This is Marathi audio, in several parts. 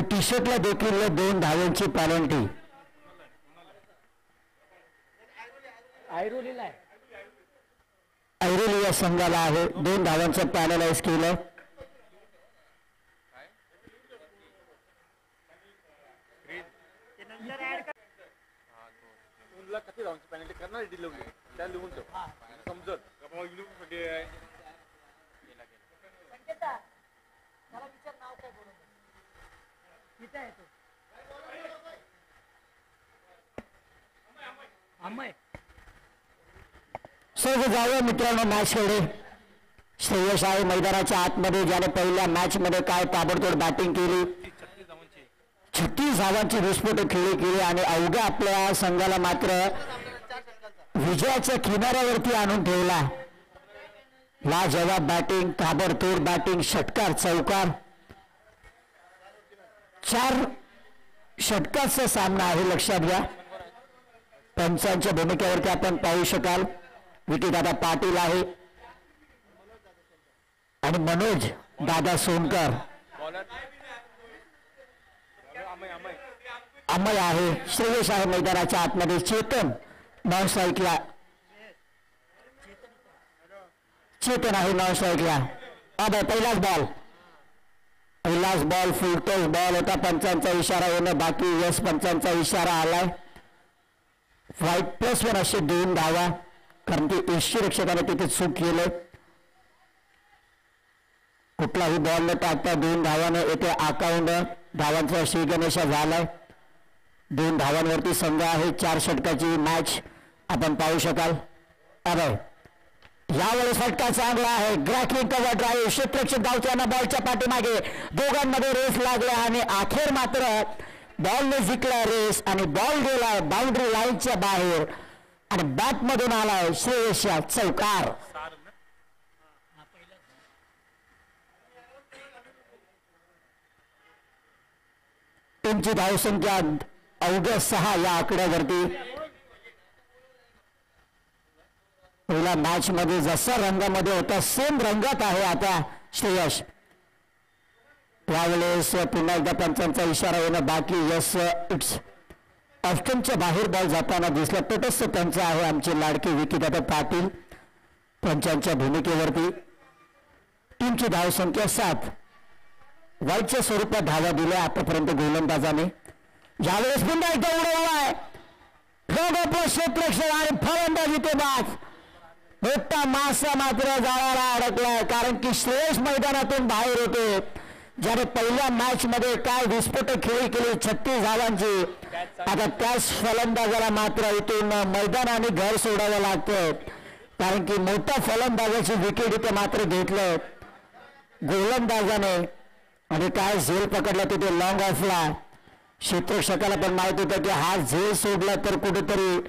टी शर्टला देखील 2 धावांची पॅनल्टी. ऐरोली या संघाला आहे 2 धावांचं पॅनलाइज केलं. सर्व जाऊया मित्रांनो मॅचकडे. श्रेयस आहे मैदानाच्या आतमध्ये, ज्याने पहिल्या मॅच मध्ये काय ताबडतोड बॅटिंग केली, 36 धावांची विस्फोटक खेळी केली आणि अवघ्या आपल्या संघाला मात्र विजयाच्या किनाऱ्यावरती आणून ठेवला. लाजवाब बॅटिंग, ताबडतोड बॅटिंग, षटकार चौकार, 4 षटकाचा सामना आहे. लक्षात घ्या. पंचांच्या भूमिकेवरती आपण पाहू शकाल विकीदादा पाटील आहे आणि मनोज दादा सोनकर, अमय आहे. श्रेयस आहे मैदानाच्या आतमध्ये. चेतन नॉन स्ट्राईकला, चेतन आहे नॉन स्ट्राईकला. पहिलाच बॉल फुलटॉस बॉल होता. पंचांचा इशारा येणं बाकी. यस पंचांचा इशारा आलाय. +1 असे 2 धावा, कारण की यष्टीरक्षकाने तिथे चूक केलं. कुठलाही बॉल न टाकता 2 धावाने येथे अकाउंट धावांचा श्रीगणेशा झालाय. 2 धावांवरती संघ आहे. 4 षटकाची मॅच आपण पाहू शकाल. अरे यावेळेस फटका चांगला आहे. ग्रॅकिंग कव्हर ड्राईव्ह, क्षेत्ररक्षक धावताना बॉलच्या पाठीमागे. दोघांमध्ये रेस लागला आणि अखेर मात्र बॉलने जिंकला रेस आणि बॉल गेलाय बाउंड्री लाईनच्या बाहेर आणि बॅट मधून आलाय श्रेयसचा चौकार. टीमची धावसंख्या अवघ्या 6 या आकड्यावरती. पहिल्या मॅच मध्ये जसा रंगामध्ये होता सेम रंगात आहे आता श्रेयस. यावेळेस पुन्हा एकदा पंचांचा इशारा येणं बाकी. यस इट्स ऑप्शनच्या बाहेर बॉल जाताना दिसला. तटस्थ पंच आहे आमचे लाडके विकीदादा पाटील पंचांच्या भूमिकेवरती. टीमची धावसंख्या 7. वाईटच्या स्वरूपात धावा दिल्या आतापर्यंत गोलंदाजाने. यावेळेस पुन्हा एकदा उडवलाय क्षेत्ररक्षक आणि फलंदाजी ते बाद. मोठा मासा मात्र जाळाला अडकलाय, कारण की श्रेयस मैदानातून बाहेर होते. ज्याने पहिल्या मॅच मध्ये काय विस्फोटक खेळी केली 36 धावांची. आता त्याच फलंदाजाला मात्र इथून मैदानाने घर सोडावं लागतं, कारण की मोठ्या फलंदाजाची विकेट इथे मात्र घेतलं गोलंदाजाने आणि काय झेल पकडला तिथे लॉंग ऑफला. क्षेत्ररक्षकाला पण माहित होतं की हा झेल सोडला तर कुठेतरी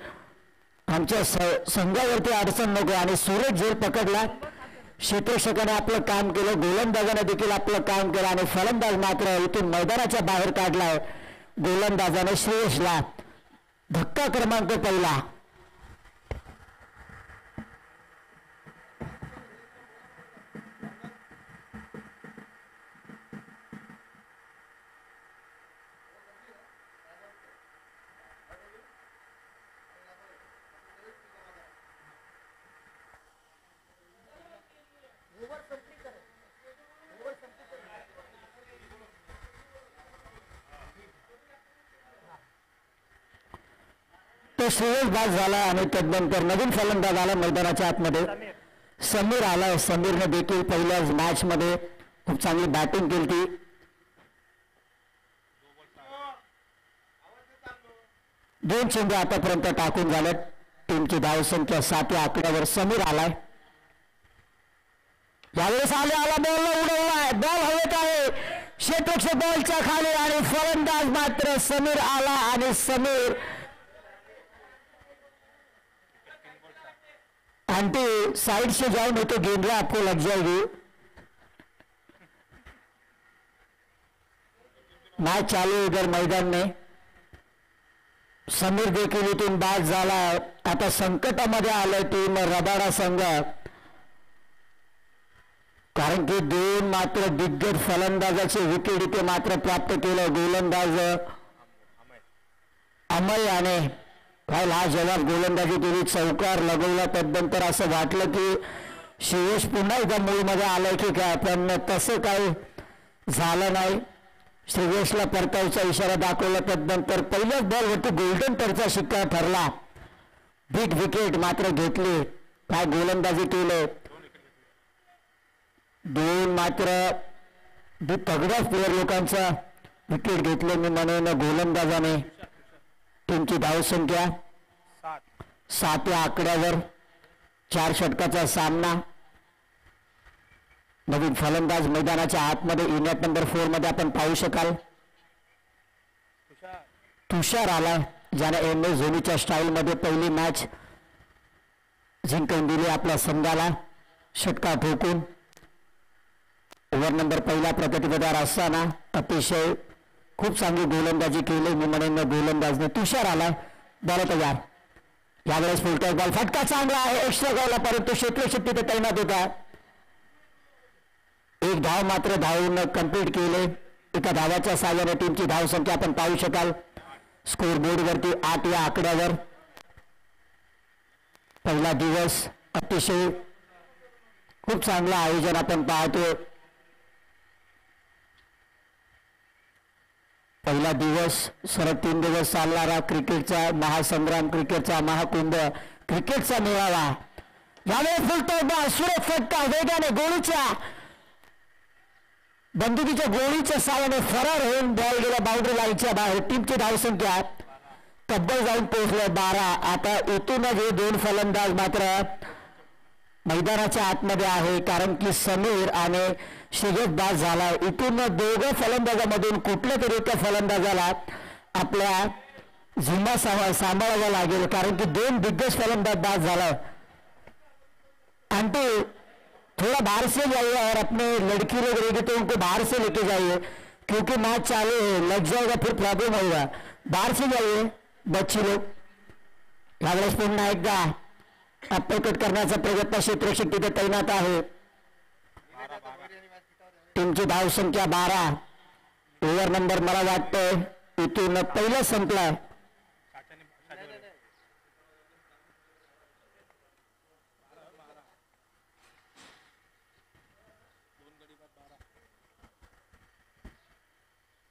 आमच्या संघावरती अडचण नको आणि सुरेश झेल पकडला. क्षेत्ररक्षकाने आपलं काम केलं, गोलंदाजाने देखील आपलं काम केलं आणि फलंदाज मात्र इथून मैदानाच्या बाहेर काढलाय गोलंदाजाने श्रेयसला. धक्का क्रमांक 1. श्रेयस बाद झाला आणि त्यानंतर नवीन फलंदाज आला मैदानाच्या आतमध्ये. समीर आलाय. समीरने देखील पहिल्याच मॅच मध्ये खूप चांगली बॅटिंग केली. दोन चेंडू आतापर्यंत टाकून झाले. टीमची धावसंख्या 7 या आकड्यावर. समीर आलाय. यावेळेस आला बॉल उडवलाय. बॉल हवेत आहे. क्षेत्ररक्षक बॉलच्या खाली आणि फलंदाज मात्र समीर आला आणि समीर आंटी साइड से जाओ नहीं तो गेंद आपको लग जाएगी. मैच चालू इधर मैदान में. समीर देखील इथून बाद झाला. आता संकटामध्ये आलाय टीम रबाडा संघ, कारण कारण की दोन मात्र दिग्गज फलंदाजाचे विकेट इथे मात्र प्राप्त केलं. गोलंदाज अमय याने काय लाजवाब गोलंदाजी केली, चौकार लगवला. तदनंतर असं वाटलं की श्रेयस पुन्हा एकदा मूळमध्ये आलाय की काय, पण तसं काही झालं नाही. श्रेयसला परतावचा इशारा दाखवला. तदनंतर पहिल्याच बॉलवरती गोल्डन टचचा शिक्का ठरला. बिग विकेट मात्र घेतली. काय गोलंदाजी केलं. दोन मात्र तगड्या प्लेअर लोकांचा विकेट घेतले मी म्हणून गोलंदाजाने. टीमची धावसंख्या 7व्या आकड्यावर. 4 षटकाचा सामना. नवीन फलंदाज मैदानाच्या आतमध्ये युनिट नंबर 4 मध्ये आपण पाहू शकाल. तुषार आला, ज्याने MS धोनीच्या स्टाईल मध्ये पहिली मॅच जिंकून दिली आपल्या संघाला षटका ठोकून. ओव्हर नंबर पहिला प्रगतीपदार असताना अतिशय खूप चांगली गोलंदाजी केली मी म्हणेन गोलंदाजने. तुषार आला, बॉल तयार. यावेळेस फुलटॉस बॉल, फटका चांगला आहे, एक्स्ट्रा गावला, परंतु क्षेत्ररक्षक तिथे तैनात होता. एक धाव मात्र धावून कंप्लीट केले. एका धावाच्या साहाय्याने टीमची धावसंख्या आपण पाहू शकाल स्कोर बोर्ड वरती 8व्या आकड्यावर. पहिला दिवस अतिशय खूप चांगला आयोजन आपण पाहतो. पहिला दिवस सलग 3 दिवस चालणारा क्रिकेटचा महासंग्राम, क्रिकेटचा महाकुंभ, क्रिकेटचा मेळावा. यावेळेस फुलटॉस बॉल, सुरेख फटका, वेगाने गोळीच्या बंदुकीच्या गोळीच्या साहाय्याने फरार होऊन बॉल गेला बाउंड्री लाईनच्या बाहेर. टीमची धावसंख्या तब्बल जाऊन पोहोचले 12. आता इथूनच हे दोन फलंदाज मात्र मैदानाच्या आतमध्ये आहे, कारण की समीर आणि श्रेयस बाद झाला. इथून दोघं फलंदाजामधून कुठल्या तरी त्या फलंदाजाला आपल्या झिम्मा सांभाळावा लागेल, कारण की दोन दिग्गज फलंदाज बाद झाला. आंटी थोड़ा बाहर से जाइए और अपने लड़की लोग रहेंगे तो उनको बाहर से लेके जाइए, क्योंकि मैच चालू है, लग जाएगा फिर प्रॉब्लम होगा. बाहर से जाइए बच्ची लोग. यावेळेस पुन्हा एकदा अपरकट करण्याचा प्रयत्न क्षेत्ररक्षक तिथे तैनात आहे. टीमची धावसंख्या 12. ओव्हर नंबर मला वाटतं इथून पहिला संपलाय.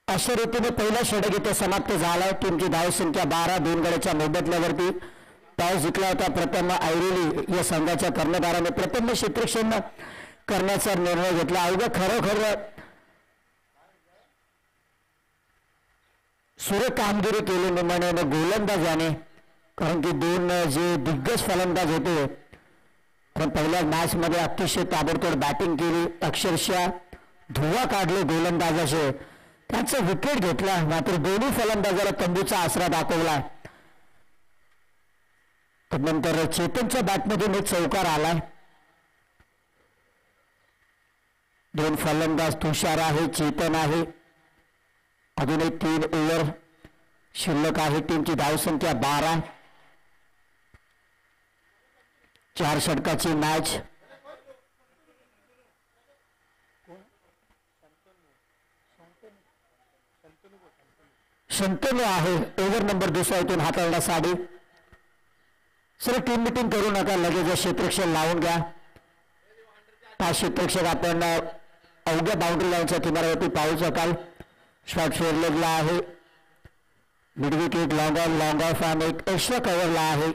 अशा रीतीने पहिला षटक इथे समाप्त झालाय. टीमची धावसंख्या 12. 2 गड्याच्या मोबदल्यावरती टॉस जिंकला होता प्रथम ऐरोली या संघाच्या कर्णधाराने. प्रथम क्षेत्ररक्षण करण्याचा निर्णय घेतला. अवघं खरोखर सुरेख कामगिरी केली निर्माणे गोलंदाजाने, कारण की दोन जे दिग्गज फलंदाज होते पण पहिल्या मॅच मध्ये अतिशय ताबडतोब बॅटिंग केली. अक्षरशः धुवा काढले गोलंदाजाचे. त्याचं विकेट घेतला, मात्र दोन्ही फलंदाजाला तंबूचा आसरा दाखवला. नंतर चेतनच्या बॅटमधून एक चौकार आलाय. दोन फलंदाज तुषार आहे, चेतन आहे. अजूनही 3 ओव्हर शिल्लक आहे. टीमची धावसंख्या 12. 4 षटकाची मॅच. शंतनू आहे ओव्हर नंबर 2 इथून हाताळण्यासाठी. सर टीम मिटिंग करू नका, लगेच क्षेत्ररक्षण लावून घ्या. हा क्षेत्ररक्षक आपण अवघ्या बाउंड्री लाईनच्या किनाऱ्यावरती पाहू शकाल. शॉर्ट फेअरलेगला आहे, मिड विकेट, लॉंग ऑफ आणि एक एक्स्ट्रा कव्हरला आहे.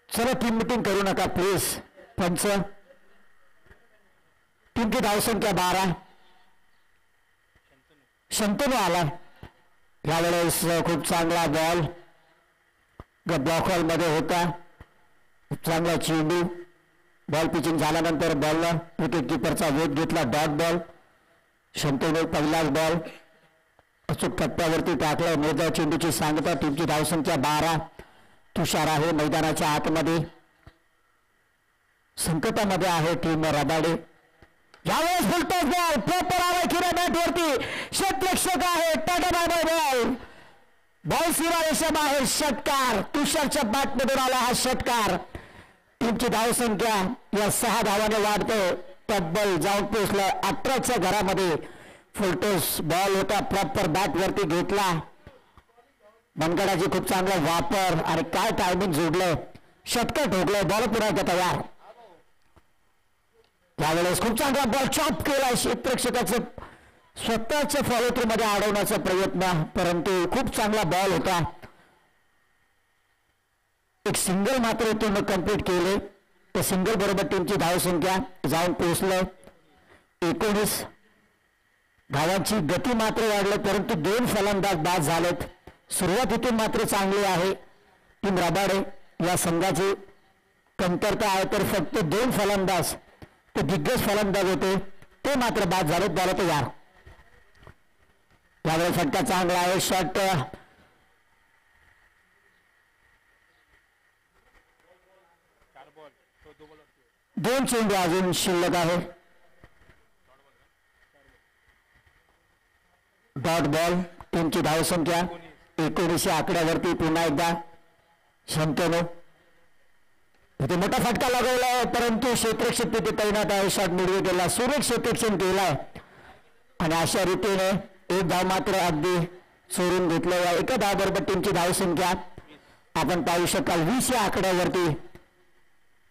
चला टीम मिटिंग करू नका प्लीज. पंच. टीमची धावसंख्या 12. शंतनू आला. यावेळेस खूप चांगला बॉल ब्लॉक हॉल मध्ये होता. खूप चांगला चेंडू. बॉल पिचिंग झाल्यानंतर बॉलला विकेट किपरचा वेग घेतला. Dot ball. शंतनू पहिलाच बॉल अचूक टप्प्यावरती टाकला. मोजा चेंडूची सांगता. टीमची धावसंख्या 12. तुषार आहे मैदानाच्या आतमध्ये. संकटामध्ये आहे टीम रबाडे. यावेळेस फुलटॉस बॉल प्रॉपर आला खिऱ्या बॅटवरती. क्षेत्ररक्षक आहे, टाटा बाय बॉल. बॉल सीमारेषा बाहेर, षटकार. तुषारच्या बॅटमधून आला हा षटकार. टीमची धावसंख्या या 6 धावाने वाढते. तब्बल जाऊन पोहोचलं 18च्या घरामध्ये. फुलटोस बॉल होता, प्रॉपर बॅट वरती घेतला. मनगडाची खूप चांगला वापर आणि काय टायमिंग जोडलं, षटकार ठोकलं. बॉल पुन्हा तयार. त्यावेळेस खूप चांगला बॉल चॉप केला. क्षेत्ररक्षकाचं स्वतःच्या फॉलो थ्रू मध्ये अडवण्याचा प्रयत्न, परंतु खूप चांगला बॉल होता. एक सिंगल मात्र इथून कंप्लीट केले. त्या सिंगल बरोबर टीमची धावसंख्या जाऊन पोहोचलं 19 धावांची. गती मात्र वाढली, परंतु 2 फलंदाज बाद झालेत. सुरुवात इथून मात्र चांगली आहे. टीम रबाडे या संघाची कमतरता आहे, तर फक्त 2 फलंदाज ते दिग्गज फलंदाज होते, ते मात्र बाद झालेत. बॉल तयार. यावेळी फटका चांगला आहे. शॉट दोन चेंडू अजून शिल्लक आहे. Dot ball. टीमची धावसंख्या 19 आकड्यावरती पुन्हा एकदा 96. इथे मोठा फटका लागवला, परंतु क्षेत्ररक्षक तिथे तैनात आहे. शॉट मिडवे गेला, सुरेख क्षेत्ररक्षण केलाय आणि अशा रीतीने एक धाव मात्र अगदी चोरून घेतलं. या एका धावाबरोबर टीमची धावसंख्या आपण पाहू शकाल 20 या आकड्यावरती.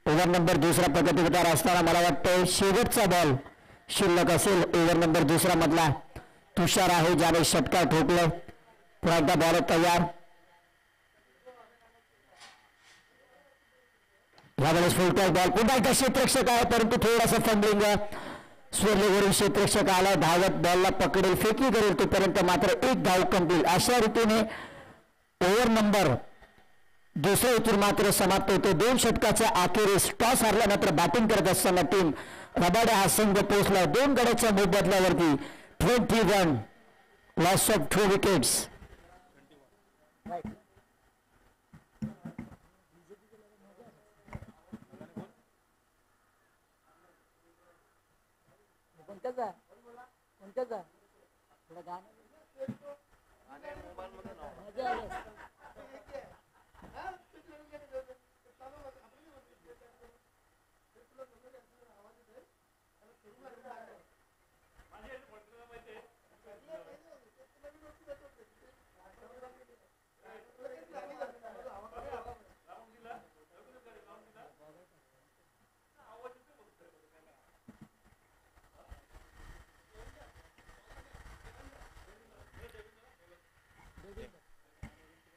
ओव्हर नंबर दुसरा प्रगतीपथावर असताना मला वाटतं शेवटचा बॉल शिल्लक असेल. ओव्हर नंबर दुसरा मधला तुषार आहे, ज्याने षटकार ठोकलं. पुन्हा एकदा बॉल तयार. यावेळेस फुलटॉस बॉल. पुन्हा एकदा क्षेत्ररक्षक आहे, परंतु थोडासा फंडिंग स्वर्लेवरून क्षेत्ररक्षक आला. धावत बॉलला पकडेल, फेकी करेल, तोपर्यंत मात्र एक धाव कंप्लीट. अशा रीतीने ओव्हर नंबर दुसऱ्या इथून मात्र समाप्त होते. 2 षटकाच्या अखेरीस टॉस हरल्यानंतर बॅटिंग करत असताना टीम रबाडे हा संघ पोहोचला 2 गड्याच्या मोबदल्यावरती. 21 लॉस ऑफ 2 विकेट्स.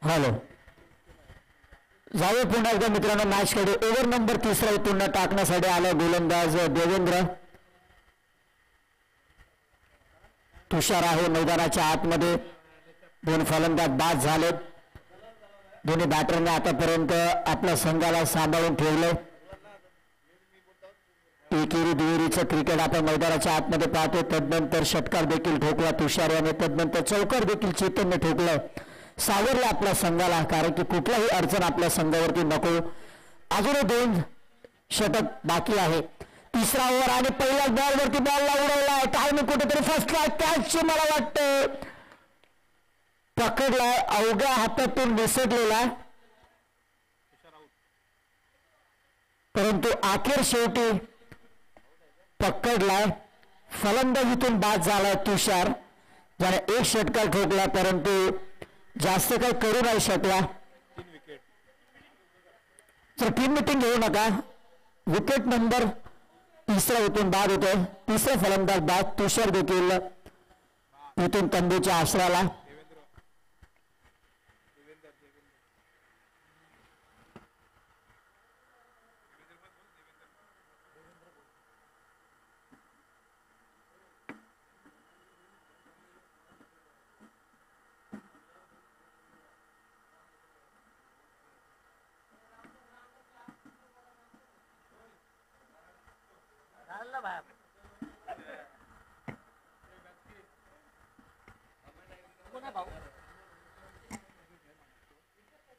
हॅलो, जाऊया पुन्हा एकदा मित्रांनो मॅचकडे. ओव्हर नंबर 3 पुन्हा टाकण्यासाठी आला गोलंदाज देवेंद्र. तुषार आहे मैदानाच्या आतमध्ये. 2 फलंदाज बाद झालेत. दोन्ही बॅटरने आतापर्यंत आपल्या संघाला सांभाळून ठेवले. एकेरी दुहेरीचं क्रिकेट आपण मैदानाच्या आतमध्ये पाहतो. तदनंतर षटकार देखील ठोकला तुषार याने, तदनंतर चौकार देखील चेतनने ठोकलं. सावरला आपल्या संघाला, कारण की कुठलाही अडचण आपल्या संघावरती नको. अजूनही 2 षटक बाकी आहे. 3रा ओव्हर आणि पहिल्याच बॉलवरती बॉलला उडवलाय. टाइमिंग कुठेतरी फसलाय. कॅच मला वाटतं पकडलाय, अवघ्या हातातून निसटलेला, परंतु अखेर शेवटी पकडलाय. फलंदाजीतून बाद झालाय तुषार, ज्याने 1 षटकार ठोकला, परंतु जास्त काही करू नाही शकला. तर टीम मिटिंग घेऊ नका. विकेट नंबर 3 इथून बाद होतोय. 3रा फलंदाज बाद. तुषार देखील इथून तंबूच्या आश्राला.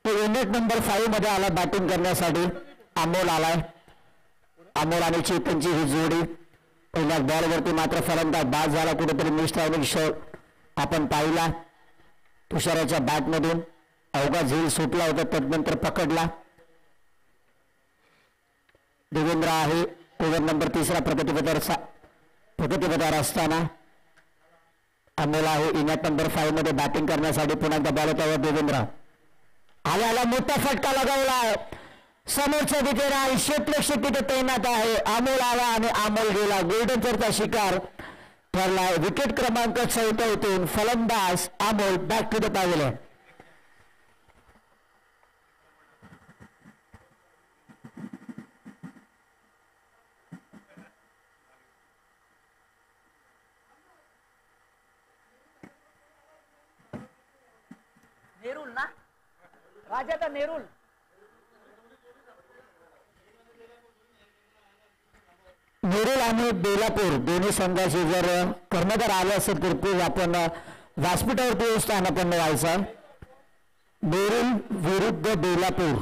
युनिट नंबर 5 मध्ये आला बॅटिंग करण्यासाठी. अमोल आलाय. अमोल आणि चेतनची ही जोडी. पहिल्या बॉलवरती मात्र फलंदाज बाद झाला. कुठेतरी मिस टायमिंग शॉट आपण पाहिला. तुषाराच्या बॅटमधून अवघा झेल सुटला होता, तदनंतर पकडला. देवेंद्र आहे ओव्हर नंबर 3 प्रगतीपथावर असताना. अमोल आहे इनॅट नंबर 5 मध्ये बॅटिंग करण्यासाठी. पुन्हा एकदा बॉल त्यावर देवेंद्र आला मोठा फटका लगावला. समोरच्या दिशेला क्षेत्ररक्षक तिथे तैनात आहे. अमोल आला आणि अमोल गेला. गोल्डन चरचा शिकार ठरला. विकेट क्रमांक 14 फलंदाज Amol back to the pavilion. Nerul ना राजाचा नेरुल. नेरुल आणि बेलापूर दोन्ही संघाचे जर कर्णधार आले असेल तर प्लीज आपण व्यासपीठावरती येऊन आपण व्हायचा. नेरुल विरुद्ध बेलापूर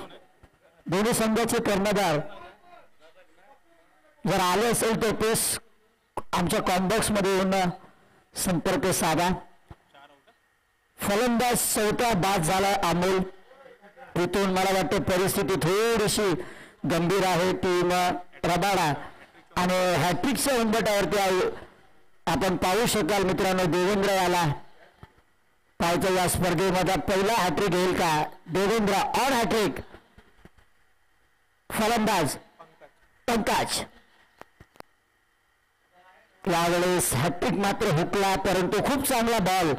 दोन्ही संघाचे कर्णधार जर आले असेल तर प्लीज आमच्या कॉम्बॉक्स मध्ये येऊन संपर्क साधा. फलंदाज चौथा बाद झाला अमोल. तिथून मला वाटतं परिस्थिती थोडीशी गंभीर आहे. टीम रबाडा आणि हॅट्रिकच्या उंबरठ्यावरती आपण पाहू शकाल मित्रांनो. देवेंद्र याला पाहायचं या स्पर्धेमध्ये पहिला हॅट्रिक घेईल का देवेंद्र ऑन हॅट्रिक. फलंदाज पंकज यावेळेस हॅट्रिक मात्र हुकला, परंतु खूप चांगला बॉल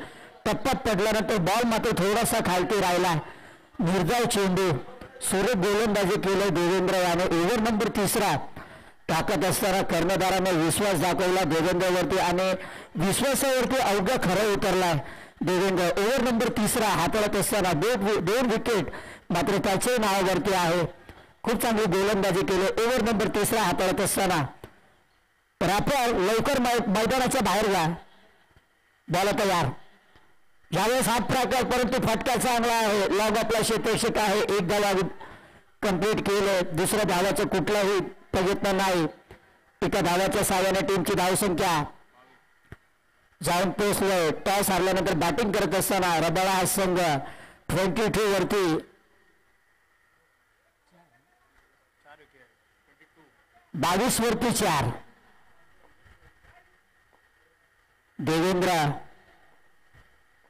टप्प्यात पडल्यानंतर बॉल मात्र थोडासा खालती राहिला. निर्धाव चेंडू सुरेख गोलंदाजी केले देवेंद्र याने. ओव्हर नंबर 3 टाकत असताना कर्णधाराने विश्वास दाखवला देवेंद्रवरती आणि विश्वासावरती अवघा खरं उतरलाय देवेंद्र. ओव्हर नंबर 3 हाताळत असताना दोन विकेट मात्र त्याचे नावावरती आहे. खूप चांगली गोलंदाजी केली. ओव्हर नंबर 3 हाताळत असताना रॅपर लवकर मैदानाच्या बाहेर जा. बॉल तयार. ज्यावेळेस हात प्रकार परंतु फटका चांगला आहे. लॉग आपला क्षेत्ररक्षक आहे. एक धावा कंप्लीट केले. दुसऱ्या धावाचा कुठलाही प्रयत्न नाही. एका धावाच्या साहाय्याने टीमची धावसंख्या जाऊन पोहोचले. टॉस हारल्यानंतर बॅटिंग करत असताना रबाडा हा संघ 22 वरती 22 वरती 4. देवेंद्र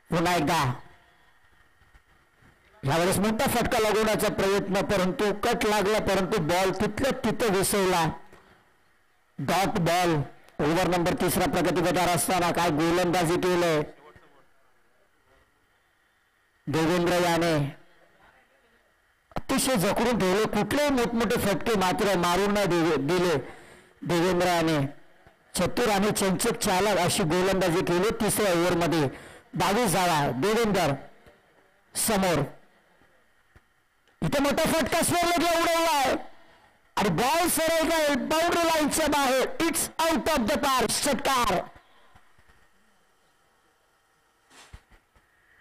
पुन्हा एकदा यावेळेस मोठा फटका लागवण्याचा प्रयत्न, परंतु कट लागला, परंतु बॉल तिथल्या तिथे विसरला. Dot ball. ओव्हर नंबर 3 प्रगतीपथावर असताना काय गोलंदाजी केले देवेंद्र याने. अतिशय जखडून ठेवले. कुठलेही मोठमोठे फटके मात्र मारून न दिले देवेंद्र याने. चतुर आणि चंचक चालक अशी गोलंदाजी केली. तिसऱ्या ओव्हरमध्ये 22 धावा. देवेंद्र समोर. इथे मोठा फटका स्वेरला उडवलाय आणि बॉल सरळ जाईल बाउंड्री लाईनच्या बाहेर. It's out of the park. षटकार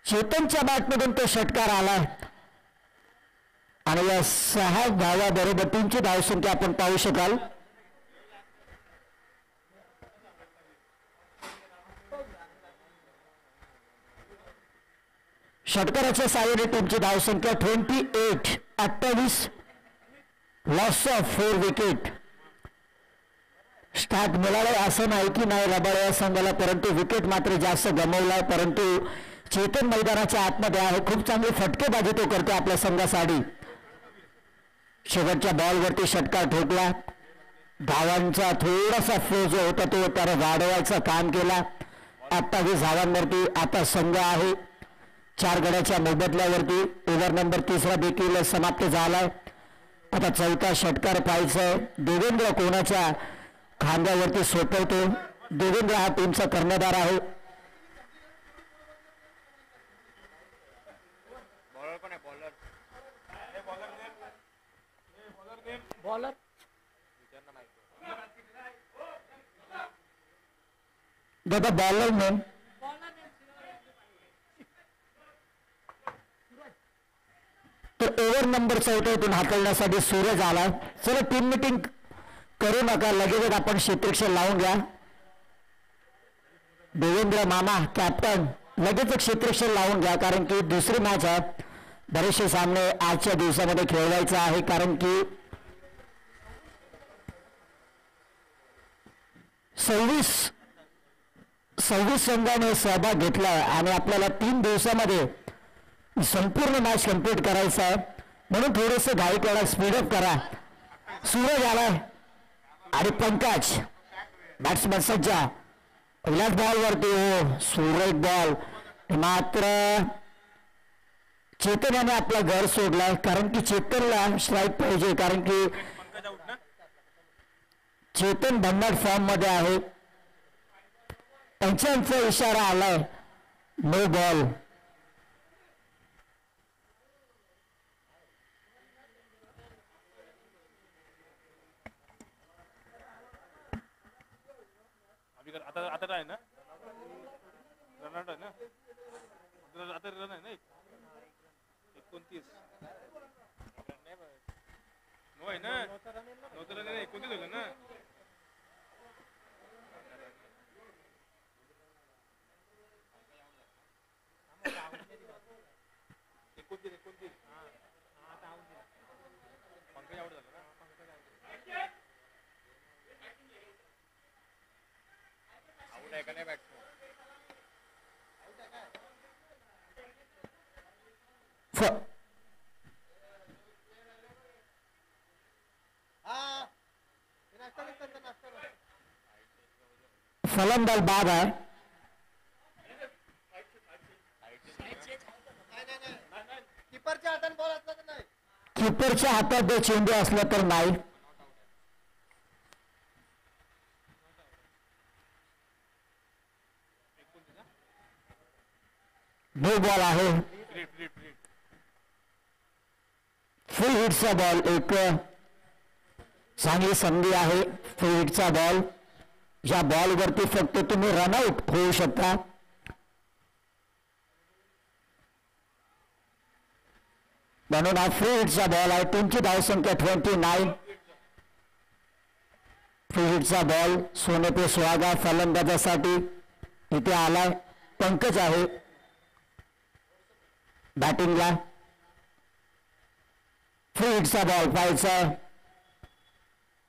चेतनच्या बॅटमधून तो षटकार आलाय आणि या 6 धावा बरोबर टीमची धावसंख्या आपण पाहू शकाल. षटकाराच्या साहाय्याने टीमची धावसंख्या 28. Loss of 4 wicket. स्टार्ट मिळालाय असं नाही की नाही रबाडा या संघाला, परंतु विकेट मात्र जास्त गमावलाय. परंतु चेतन मैदानाच्या आतमध्ये आहे. खूप चांगली फटकेबाजी तो करतो आपल्या संघासाठी. शेवटच्या बॉलवरती षटकार ठोकला. धावांचा थोडासा फ्लो जो होता तो त्याने वाढवायचं काम केला. 28 धावांवरती आता संघ आहे. 4 गड्याच्या मोबदल्यावरती. ओव्हर नंबर 3 देखील समाप्त झालाय. आता चौथा षटकार पाहायचं. देवेंद्र कोणाच्या खांद्यावरती सोपवतो. देवेंद्र हा टीमचा कर्णधार आहे. बॉलर दादा बॉलर नेम तर ओव्हर नंबर 14 हाताळण्यासाठी सूरज आला. चला टीम मिटिंग करू नका, लगेच आपण क्षेत्ररक्षण लावून घ्या. देवेंद्र मामा कॅप्टन लगेच क्षेत्ररक्षण लावून घ्या, कारण की दुसरी मॅच आहे. बरेचसे सामने आजच्या दिवसामध्ये खेळवायचे आहे, कारण की 26 संघाने सहभाग घेतला आणि आपल्याला 3 दिवसामध्ये संपूर्ण मॅच कंप्लीट करायचा आहे. म्हणून थोडंसं घाई करा, स्पीडअप करा. सूरज आलाय आणि पंकज बॅट्समन सज्जा. पहिल्याच बॉलवरती हो सूरज बॉल, मात्र चेतन याने आपला घर सोडलाय, कारण की चेतनला स्ट्राईक पाहिजे, कारण की चेतन भन्नाट फॉर्म मध्ये आहे. पंचांचा इशारा आलाय, नो बॉल. आता काय ना रन आहे ना, आता रन आहे ना 29 नो आहे ना, 29 रन आहे, 29 झालं ना. फलंदाज बाद आहे. कीपरच्या हातात जर चेंडू असला तर नाही. नो बॉल आहे. फुल हिटचा बॉल, एक चांगली संधी आहे. फुल हिटचा बॉल, या बॉलवरती फक्त तुम्ही रनआउट होऊ शकता. म्हणून हा फ्री हिटचा बॉल आहे. टीमची धावसंख्या 29. फ्री हिटचा बॉल, सोने पे सुहागा फलंदाजासाठी. इथे आलाय पंकज आहे बॅटिंगला. फ्री हिटचा बॉल पाहायचा,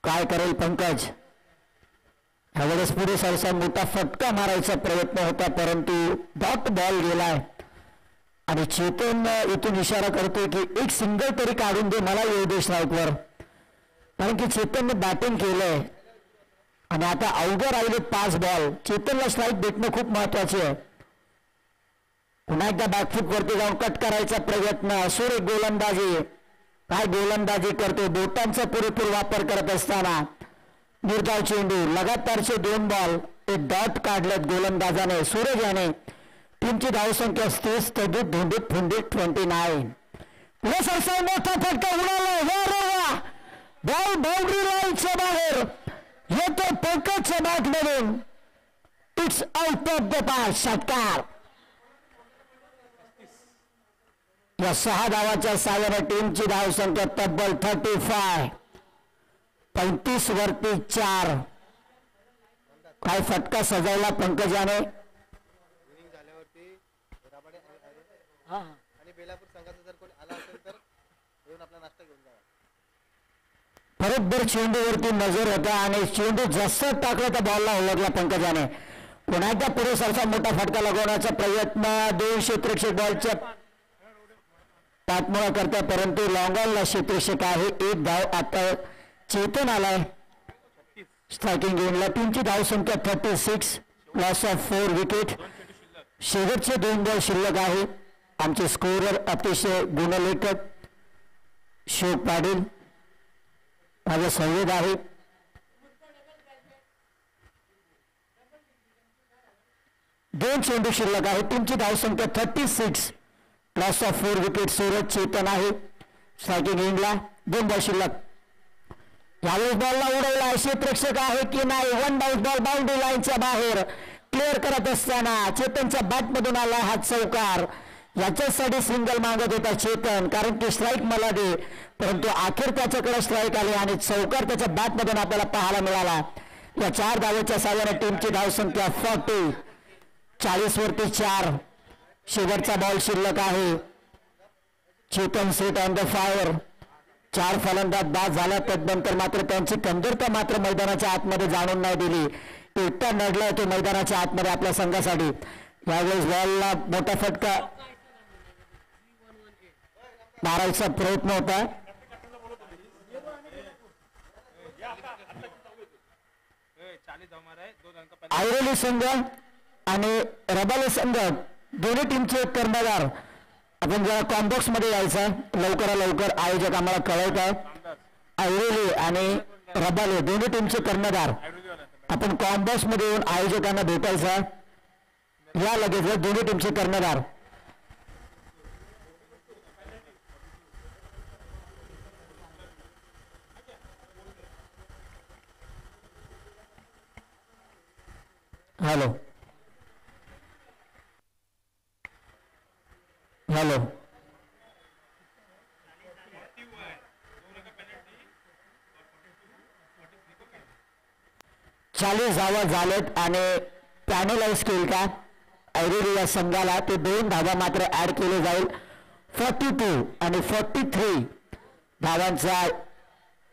काय करेल पंकज. यावेळेस पुढे सरसा मोठा फटका मारायचा प्रयत्न होता, परंतु डॉट बॉल गेलाय. आणि चेतन इथून इशारा करतोय की एक सिंगल तरी काढून दे, मला येऊ दे स्ट्राईकवर, कारण की चेतनने बॅटिंग केलंय आणि आता अवघड राहिले 5 बॉल. चेतनला स्ट्राईक भेटणं खूप महत्वाचे आहे. पुन्हा एकदा बॅकफूट वरती जाऊन कट करायचा प्रयत्न. सुरेख गोलंदाजी, काय गोलंदाजी करते. बोटांचा पुरेपूर वापर करत असताना निर्धाव चेंडू, लगातारचे 2 बॉल, एक डॉट काढलेत गोलंदाजाने सूरज याने. टीमची धावसंख्या 30 तडीत धुंडीत फुंडीत 29. पुढे सरसाई मोठा फटका उडाला, बॉल बाउंड्री लाईनच्या बाहेर येतो पंकजच्या बॅटमधून. It's out of the park. षटकार. या 6 धावाच्या साहाय्याने टीमची धावसंख्या तब्बल 35. 35 वरती 4. काय फटका सजवला पंकजाने. बरोबर चेंडूवरती नजर होता आणि चेंडू जसं टाकला त्या बॉलला ओळखला पंकजाने. पुन्हा एकदा पुढे सरसा मोठा फटका लगवण्याचा प्रयत्न. 2 क्षेत्ररक्षक बॉलच्या पाठमोळा करता, परंतु लॉंगॉनला क्षेत्ररक्षक आहे. 1 धाव आता चेतन आलाय स्ट्रायकिंग गेमला. टीमची धावसंख्या 36. Loss of 4 wicket. शेवटचे 2 बॉल शिल्लक आहे. आमचे स्कोरर अतिशय गुणलेखक शोक पाटील माझा संवेद आहे. दोन चेंडू शिल्लक आहे. टीमची धावसंख्या 36. Loss of 4 wicket. Suraj Chetan आहे स्ट्रायकिंग एंडला. 2 बॉल शिल्लक. यावेळेस बॉलला उडवला. क्षेत्ररक्षक आहे की नाही. 1 बाउन्स बॉल बाउंड्री लाईनच्या बाहेर क्लिअर करत असताना चेतनच्या बॅटमधून आला हा चौकार. याच्यासाठी सिंगल मागत होता चेतन, कारण की स्ट्राईक मला दे, परंतु अखेर त्याच्याकडे स्ट्राईक आली आणि चौकार त्याच्या बॅटमधून आपल्याला पाहायला मिळाला. या 4 धावेच्या साहाय्याने टीमची धावसंख्या 40. 40 वरती 4. शेवटचा बॉल शिल्लक आहे. Chetan set on the fire. 4 फलंदाज बाद झाला, तदनंतर मात्र त्यांची कमतरता मात्र मैदानाच्या आतमध्ये जाणून नाही दिली. एकटा नडलाय तो मैदानाच्या आतमध्ये आपल्या संघासाठी. यावेळेस बॉलला मोठा फटका मारायचा प्रयत्न होता. ऐरोली संघ आणि रबाले संघ दोन्ही टीमचे कर्णधार आपण जरा कॉम्बॉक्स मध्ये यायचा लवकर आयोजक आम्हाला कळवत आहेत. ऐरोली आणि रबाले दोन्ही टीमचे कर्णधार आपण कॉम्बॉक्स मध्ये येऊन आयोजकांना भेटायचा. या लगेच दोन्ही टीमचे कर्णधार. हॅलो हॅलो 40 धावा झालेत आणि पॅनलाइज केल का ऐरोली या संघाला ते 2 धावा मात्र ऍड केले जाईल. 42 आणि 43 धावांचा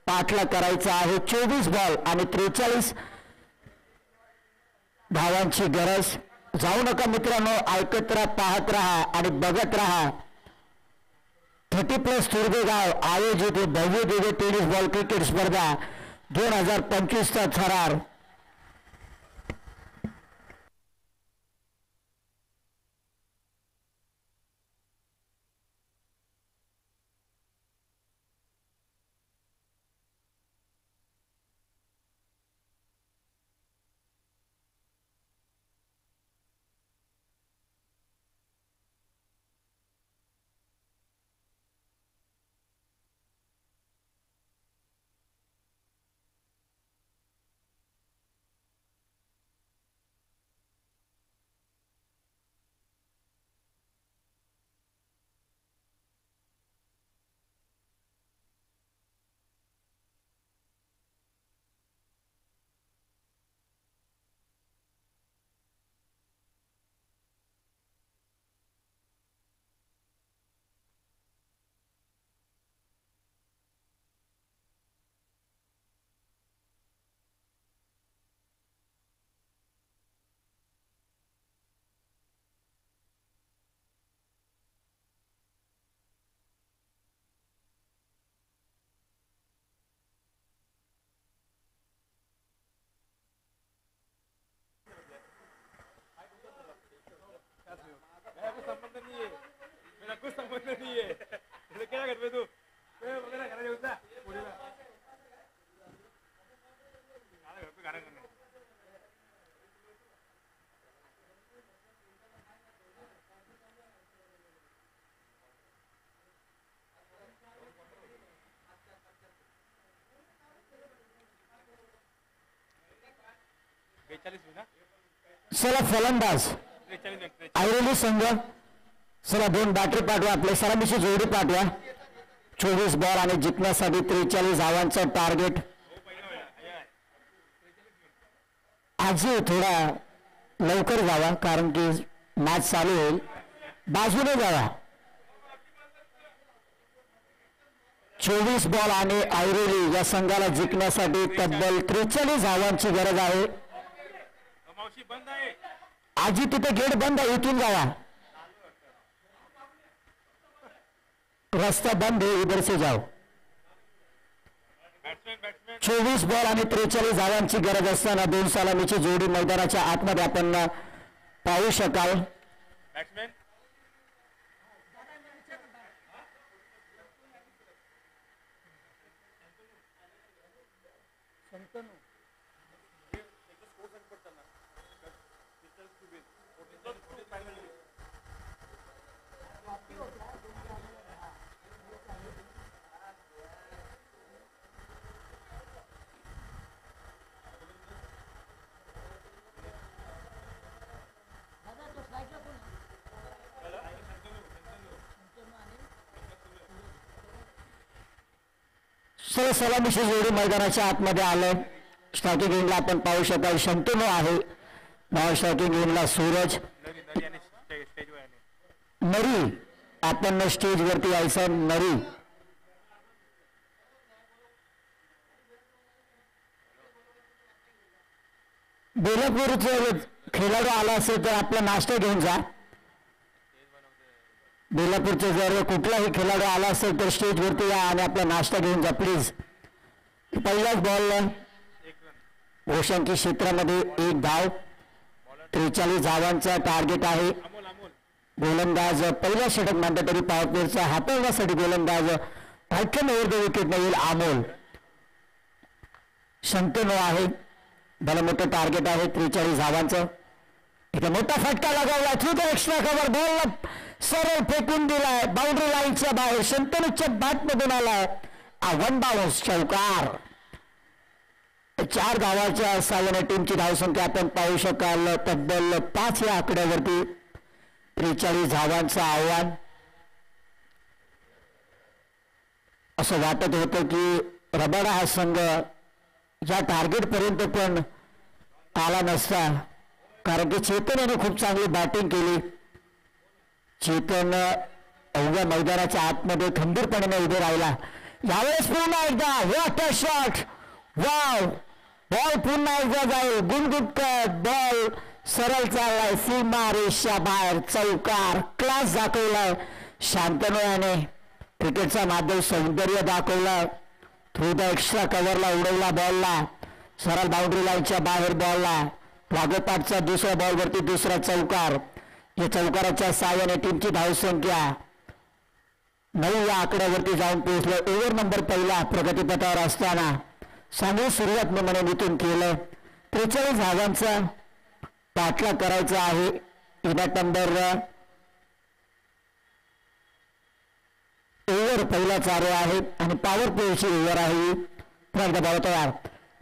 पाठला करायचा आहे. 24 बॉल आणि 43 धावांची गरज. जाऊ नका मित्रांनो, ऐकत राहा, पाहत राहा आणि बघत राहा. 30+ तुर्भेगाव आयोजित भव्य दिव्य टेनिस बॉल क्रिकेट स्पर्धा 2025 चा थरार. कुछ समझ नहीं है तो क्या कर तू वगैरह गाना होता पूरी गाना घर पे गाना करना 42 ना चला फलंदाज ऐरोली संघ चला 2 बॅटरी पाठवा. आपल्या सलामीची जोडी पाठवा. 24 बॉल आणि जिंकण्यासाठी 43 धावांचं टार्गेट. आजही थोडा लवकर जावा कारण की मॅच चालू होईल. बाजूने जावा. 24 बॉल आणि ऐरोली या संघाला जिंकण्यासाठी तब्बल 43 धावांची गरज आहे. आजी तिथे गेट बंद आहे, इथून जावा. रास्ता बंद है, इधर से जाओ. 24 बॉल आणि 43 धावांची गरज असताना 2 सलामीची जोडी मैदानाच्या आतमध्ये आपण पाहू शकाल. सर्व सलामीची जोडी मैदानाच्या आतमध्ये आलं. स्ट्रायकिंग एंडला आपण पाहू शकाल शंतनू आहे. नाव स्ट्रायकिंग एंडला सूरज. नरी आपण स्टेजवरती यायचं. नरी बेलापूरचा खेळाडू आला असेल तर आपला नाश्ता घेऊन जा. बेलापूरचा जर कुठलाही खेळाडू आला असेल तर स्टेजवरती या आणि आपला नाश्ता घेऊन जा प्लीज. पहिल्याच बॉल ओशांकी क्षेत्रामध्ये 1 धाव. 43 धावांचा टार्गेट आहे. गोलंदाज पहिल्या षटक मॅन्डेटरी पॉवर प्लेचा हाताळण्यासाठी गोलंदाज पटकन ओव्हर द विकेट येईल. अमोल 96 आहे. भलं मोठं टार्गेट आहे 43 धावांचं. इथे मोठा फटका लगावला through the extra cover. Ball सरळ फेकून दिलाय बाउंड्री लाईनच्या बाहेर. 96च्या बॅट मधून आलाय. 1 बाउन्स चौकार. 4 धावाच्या साह्याने टीमची धावसंख्या आपण पाहू शकाल तब्बल 5 या आकड्यावरती. 43 धावांचं आव्हान. असं वाटत होतं की रबाडा हा संघ या टार्गेट पर्यंत पण आला नसता, कारण की चेतन याने खूप चांगली बॅटिंग केली. चेतन अवघ्या मैदानाच्या आतमध्ये खंबीरपणे उभे राहिला. यावेळेस पुन्हा एकदा what a shot. Wow. Ball पुन्हा एकदा जाईल. गुणगुट बॉल सरळ चाललाय सीमा रेषा बाहेर. चौकार. क्लास दाखवलाय शांतनु याने. क्रिकेटचा माध्यम सौंदर्य दाखवलाय. थ्रू द एक्स्ट्रा कव्हरला उडवला बॉलला. सरळ बाउंड्री लाईनच्या बाहेर बॉलला. लागोपाठचा दुसऱ्या बॉलवरती दुसरा चौकार. या चौकाराच्या साह्याने टीमची धावसंख्या 9 या आकड्यावरती जाऊन पोहोचले. ओव्हर नंबर पहिला प्रगतीपथावर असताना चांगली सुरुवात मनोनीतून केलं. 43 धावांचा पाठलाग करायचा आहे. इनॅट नंबर ओव्हर पहिला चालू आहे आणि पॉवर प्लेची ओव्हर आहे. पुन्हा बॉल तयार.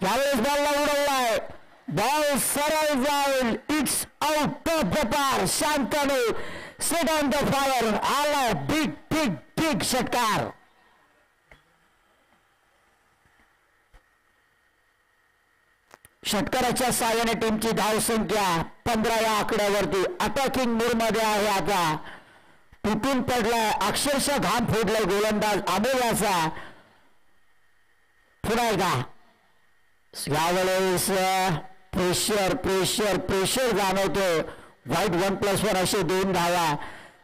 यावेळेस बॉलला उडवलाय. बॉल सरळ जाईल. इट्स आउट ऑफ द पार. Shantanu set on the fire. आला बिग बिग बिग षटकार. षटकाराच्या साह्याने टीमची धावसंख्या 15 या आकड्यावरती अटॅकिंग मूड मध्ये आहे. आता तुटून पडलाय. अक्षरशः घाम फोडलाय गोलंदाज अमोलाचा. पुन्हा एकदा यावेळेस प्रेशर प्रेशर प्रेशर जाणवतो. वाईट 1+1 असे 2 धावा.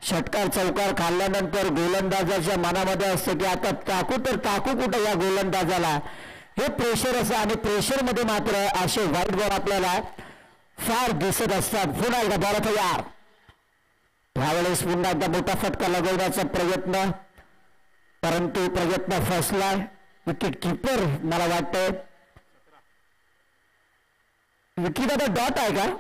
षटकार चौकार खाल्ल्यानंतर गोलंदाजाच्या मनामध्ये असतं की आता टाकू तर टाकू कुठं या गोलंदाजाला. हे प्रेशर असं आणि प्रेशरमध्ये मात्र असे वाईट बॉल आपल्याला फार दिसत असतात. पुन्हा एकदा बॉल तयार. यावेळेस पुन्हा एकदा मोठा फटका लगवण्याचा प्रयत्न, परंतु प्रयत्न फसलाय. विकेट किपर मला वाटतंय विकेट आता डॉट आहे का.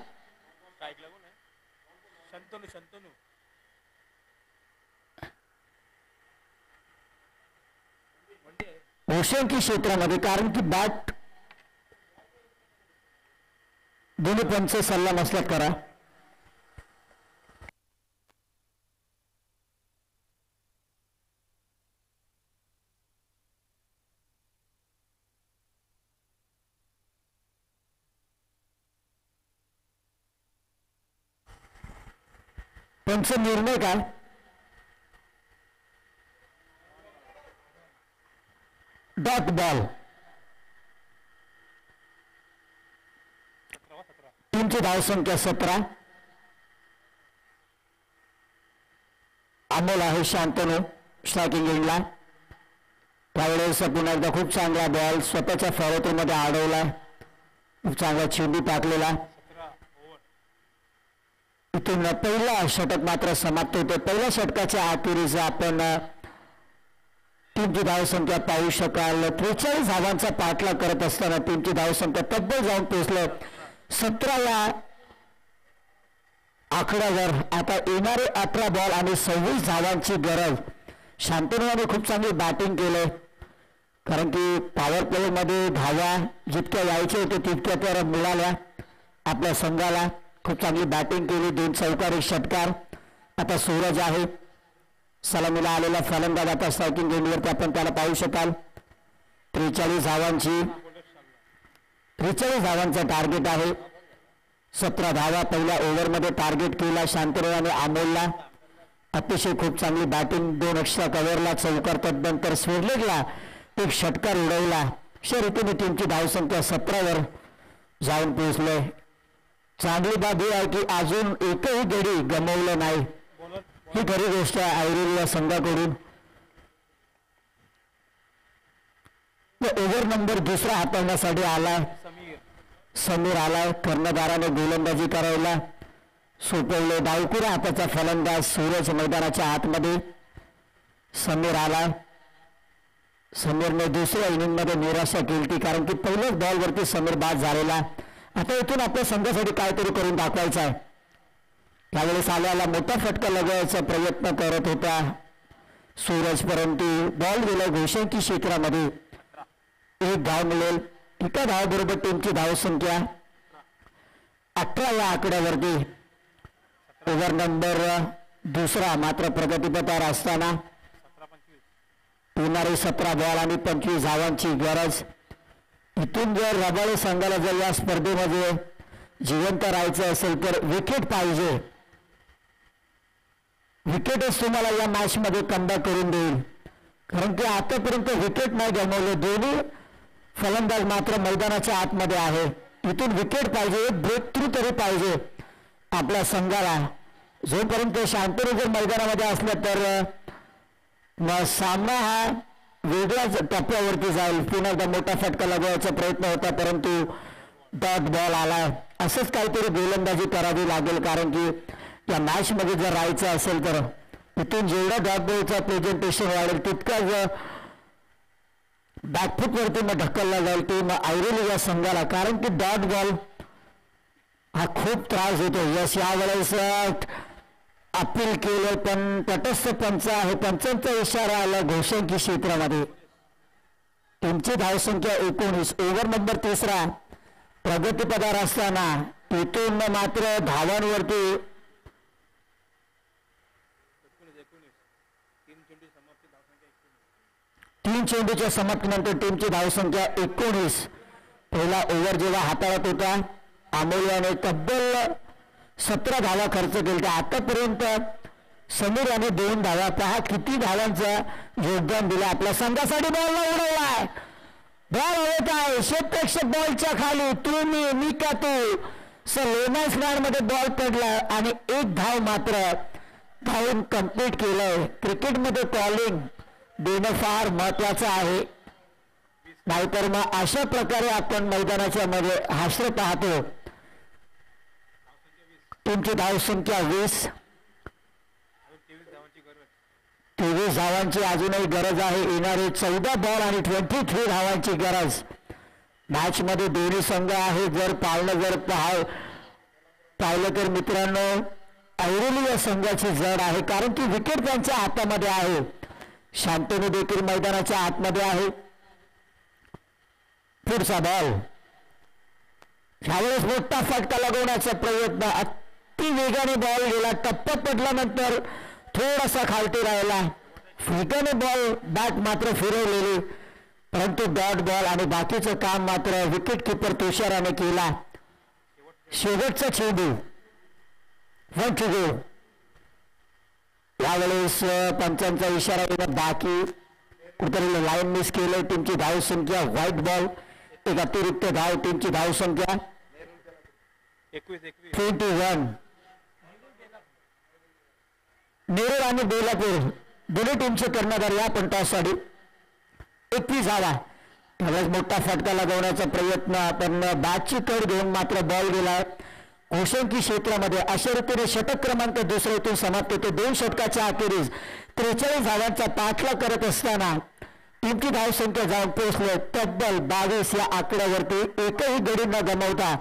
ओशांकी क्षेत्रामध्ये, कारण की बॅट दोन्ही पंच सल्ला नसल्यात करा. पंच निर्णय काय. Dot ball. टीमची धावसंख्या 17. अमोल आहे शांतनु स्ट्रायकिंग एंडला. त्यावेळेस पुन्हा एकदा खूप चांगला बॉल स्वतःच्या फॉलोमध्ये अडवला. खूप चांगला चेंडू टाकलेला. इथून पहिला षटक मात्र समाप्त होते. पहिल्या षटकाच्या अखेरीस आपण टीमची धावसंख्या पाहू शकाल. 43 धावांचा पाठलाग करत असताना टीमची धावसंख्या तब्बल जाऊन पोहोचलं 17 या आकड्यावर. आता येणारे 18 बॉल आणि 26 धावांची गरज. शांतनुने खूप चांगली बॅटिंग केले, कारण की पॉवर प्ले मध्ये धावा जितक्या यायचे होते तितक्या तर मिळाल्या आपल्या संघाला. खूप चांगली बॅटिंग केली. 2 चौकार 1 षटकार. आता सूरज आहे सलामीला आलेला फलंदाज. आता स्ट्रायकिंग एंडवरती आपण त्याला पाहू शकाल. 43 धावांचा टार्गेट आहे. 17 धावा पहिल्या ओव्हरमध्ये टार्गेट केला शांतनु आणि अमोलला. अतिशय खूप चांगली बॅटिंग, 2 एक्स्ट्रा कव्हरला चौकार, तदनंतर स्वेडलेगला एक षटकार उडवला. अशा रीतीने टीमची धावसंख्या 17 वर जाऊन पोहोचले. चांगली बाब ही आहे की अजून एकही गडी गमावलं नाही. ही खरी गोष्ट आहे ऐरोली या संघाकडून. ओव्हर नंबर दुसरा हाताळण्यासाठी आलाय समीर आलाय. कर्णधाराने गोलंदाजी करायला सोपवले. डावकुऱ्या हाताचा फलंदाज सूरज मैदानाच्या आतमध्ये. समीर आलाय. समीरने दुसऱ्या इनिंग मध्ये निराशा केली कारण की पहिल्याच बॉलवरती समीर बाद झालेला. आता इथून आपल्या संघासाठी काहीतरी करून दाखवायचं आहे. यावेळेस आल्याला मोठा फटका लगावायचा प्रयत्न करत होता सूरज, परंतु बॉल गेला घोषणकी क्षेत्रामध्ये. एक धाव मिळेल. एका धावाबरोबर टीमची धावसंख्या 18 या आकड्यावरती. ओव्हर नंबर दुसरा मात्र प्रगतीपथावर असताना येणारे 17 बॉल आणि 25 धावांची गरज. इथून जर रबाळे संघाला जर या स्पर्धेमध्ये जिवंत राहायचं असेल तर विकेट पाहिजे. विकेटच तुम्हाला या मॅच मध्ये कमबॅक करून देईल, कारण की आतापर्यंत विकेट नाही गमावले. दोन्ही फलंदाज मात्र मैदानाच्या आतमध्ये आहे. इथून विकेट पाहिजे, एक ब्रेक थ्रू तरी पाहिजे आपल्या संघाला. जोपर्यंत शांतनु जर मैदानामध्ये असलं तर सामना हा वेगळ्याच टप्प्यावरती जाईल. पुन्हा एकदा मोठा फटका लगवायचा प्रयत्न होता, परंतु डॉट बॉल आला. असंच काहीतरी गोलंदाजी करावी लागेल, कारण की या मॅच मध्ये जर राहायचं असेल तर इथून जेवढा डॉट बॉलचा प्रेझेंटेशन वाढेल तितकाच बॅकफुट वरती मग ढकलला जाईल ते मग ऐरोली या संघाला, कारण की डॉट बॉल हा खूप त्रास होतो. यश यावेळेस अपील केलं पण तटस्थ पंच आहे, पंचांचा इशारा आला घोषणकी क्षेत्रामध्ये. टीमची धावसंख्या 19. ओव्हर नंबर तिसरा प्रगतीपथावर असताना इथून मात्र धावांवरती 3 चेंडूच्या समाप्तीनंतर टीमची धावसंख्या 19. पहिला ओव्हर जेव्हा हाताळत होता अमोल्याने तब्बल 17 धावा खर्च केल्या. आतापर्यंत समीर याने 2 धावा. पहा किती धावांचं योगदान दिलं आपल्या संघासाठी. बॉल उडवलाय, बॉल होत आहे क्षेत्ररक्षक बॉलच्या खाली. मी का तू लेनास मध्ये बॉल पडला आणि 1 धाव मात्र धावून कंप्लीट केलंय. क्रिकेटमध्ये कॉलिंग देणं फार महत्वाचं आहे, नाहीतर मग अशा प्रकारे आपण मैदानाच्या मध्ये हास्य पाहतो. टीमची धावसंख्या 20. 23 धावांची अजूनही गरज आहे. येणारे 14 बॉल आणि 23 धावांची गरज. मॅच मध्ये दोन्ही संघ आहे. जर पाहिलं तर मित्रांनो ऐरोली या संघाची जड आहे, कारण की विकेट त्यांच्या हातामध्ये आहे. शांतनु देखील मैदानाच्या आतमध्ये आहे. पुढचा बॉल ह्यावेळेस मोठा फटका लगवण्याचा प्रयत्न. अति वेगाने बॉल गेला, टप्पा पडल्यानंतर थोडासा खालती राहिला. वेगाने बॉल बॅट मात्र फिरवलेली, परंतु डॉट बॉल आणि बाकीचं काम मात्र विकेट किपर तुषाराने केला. शेवटचा चेंडू 1 to go. यावेळेस पंचांचा इशारा येणं बाकी. कुठेतरी लाईन मिस केलं. टीमची धावसंख्या व्हाईट बॉल, एक अतिरिक्त धाव. टीमची धावसंख्या 21. नेरूळ आणि बेलापूर दोन्ही टीमचे कर्णधार या पण टॉससाठी 21 धावा. त्यावेळेस मोठा फटका लगवण्याचा प्रयत्न, पण बॅटची कड घेऊन मात्र बॉल गेला घोषणकी क्षेत्रामध्ये. अशा रीतीने षटक क्रमांक दुसऱ्यातून समाप्त होतो. 2 षटकाच्या अखेरीस 43 धावांचा पाठलाग करत असताना टीमची धावसंख्या जाऊन पोहोचले तब्बल 22 या आकड्यावरती. एकही गडी न गमावता